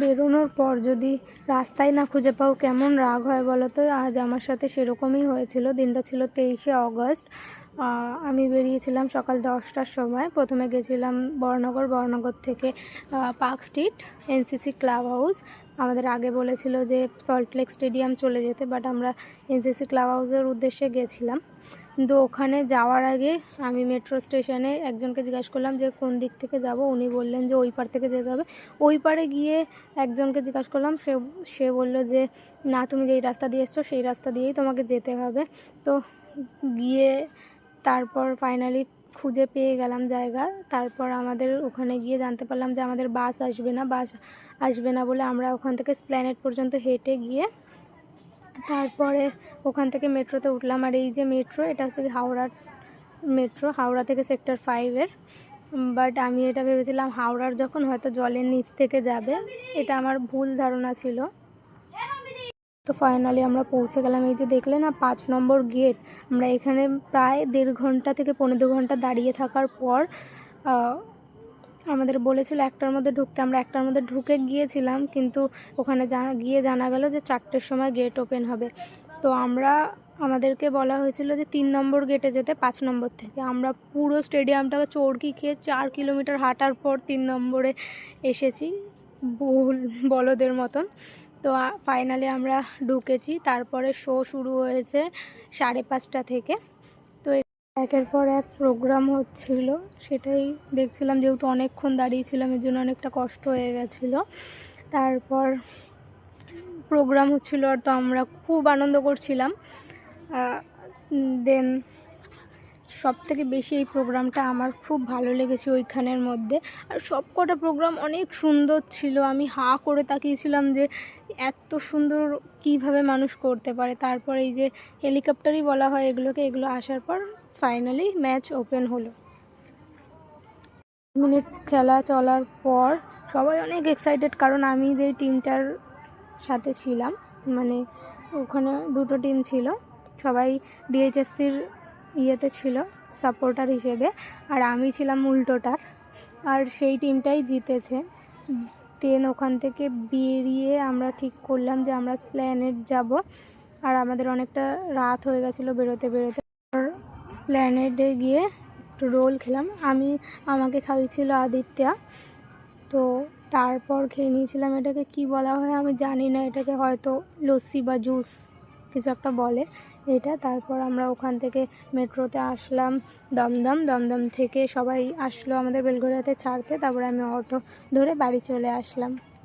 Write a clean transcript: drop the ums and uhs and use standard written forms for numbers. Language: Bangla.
বেরোনোর পর যদি রাস্তায় না খুঁজে পাও কেমন রাগ হয় বলো তো। আজ আমার সাথে সেরকমই হয়েছিল। দিনটা ছিল 23শে অগস্ট। আমি বেরিয়েছিলাম সকাল 10টার সময়। প্রথমে গেছিলাম বর্ণনগর থেকে park street NCC club house. আমাদের আগে বলেছিল যে সল্টলেক স্টেডিয়াম চলে যেতে, বাট আমরা এনসিসি ক্লাব হাউসের উদ্দেশ্যে গেছিলাম। কিন্তু ওখানে যাওয়ার আগে আমি মেট্রো স্টেশনে একজনকে জিজ্ঞাসা করলাম যে কোন দিক থেকে যাব। উনি বললেন যে ওই পার থেকে যেতে হবে। ওই পারে গিয়ে একজনকে জিজ্ঞাসা করলাম, সে বলল যে না, তুমি যেই রাস্তা দিয়ে এসছো সেই রাস্তা দিয়েই তোমাকে যেতে হবে। তো গিয়ে তারপর ফাইনালি খুঁজে পেয়ে গেলাম জায়গা। তারপর আমাদের ওখানে গিয়ে জানতে পারলাম যে আমাদের বাস আসবে না বলে আমরা ওখান থেকে এসপ্ল্যানেড পর্যন্ত হেঁটে গিয়ে তারপরে ওখান থেকে মেট্রোতে উঠলাম। আর এই যে মেট্রো, এটা হচ্ছে হাওড়ার মেট্রো, হাওড়া থেকে সেক্টর 5-এর। বাট আমি এটা ভেবেছিলাম হাওড়ার যখন হয়তো জলের নিচ থেকে যাবে, এটা আমার ভুল ধারণা ছিল। তো ফাইনালি আমরা পৌঁছে গেলাম। এই যে দেখলে না 5 নম্বর গেট, আমরা এখানে প্রায় 1.5 ঘন্টা থেকে 1.25 ঘন্টা দাঁড়িয়ে থাকার পর আমাদের বলেছিল 1টার মধ্যে ঢুকতে। আমরা 1টার মধ্যে ঢুকে গিয়েছিলাম, কিন্তু ওখানে গিয়ে জানা গেল যে 4টের সময় গেট ওপেন হবে। তো আমাদেরকে বলা হয়েছিল যে 3 নম্বর গেটে যেতে 5 নম্বর থেকে। আমরা পুরো স্টেডিয়ামটাকে চড়কি খেয়ে 4 কিলোমিটার হাঁটার পর 3 নম্বরে এসেছি, বলদের মতন। তো ফাইনালি আমরা ঢুকেছি। তারপরে শো শুরু হয়েছে 5:30 থেকে। তো একের পর এক প্রোগ্রাম হচ্ছিল, সেটাই দেখছিলাম। যেহেতু অনেকক্ষণ দাঁড়িয়েছিলাম, এর জন্য অনেকটা কষ্ট হয়ে গেছিলো। তারপর প্রোগ্রাম হচ্ছিল, আর তো আমরা খুব আনন্দ করছিলাম। দেন সবথেকে বেশি এই প্রোগ্রামটা আমার খুব ভালো লেগেছে ওইখানের মধ্যে। আর সব কটা প্রোগ্রাম অনেক সুন্দর ছিল। আমি হাঁ করে তাকিয়েছিলাম যে এত সুন্দর কিভাবে মানুষ করতে পারে। তারপর এই যে হেলিকপ্টারই বলা হয় এগুলো আসার পর ফাইনালি ম্যাচ ওপেন হলো। মিনিট খেলা চলার পর সবাই অনেক এক্সাইটেড, কারণ আমি যে টিমটার সাথে ছিলাম, মানে ওখানে 2টো টিম ছিল, সবাই ডিএইচএফসির ইয়েতে ছিল সাপোর্টার হিসেবে, আর আমি ছিলাম উল্টোটার, আর সেই টিমটাই জিতেছে। দেন ওখান থেকে বেরিয়ে আমরা ঠিক করলাম যে আমরা এসপ্ল্যানেড যাব। আর আমাদের অনেকটা রাত হয়ে গেছিলো বেরোতে। এসপ্ল্যানেডে গিয়ে একটু রোল খেলাম। আমাকে খাইয়েছিল আদিত্যা। তো তারপর খেয়ে নিয়েছিলাম, এটাকে কি বলা হয় আমি জানি না, এটাকে হয়তো লস্যি বা জুস কিছু একটা বলে এটা। তারপর আমরা ওখান থেকে মেট্রোতে আসলাম দমদম থেকে সবাই আসলো আমাদের বেলঘড়িয়াতে ছাড়তে। তারপরে আমি অটো ধরে বাড়ি চলে আসলাম।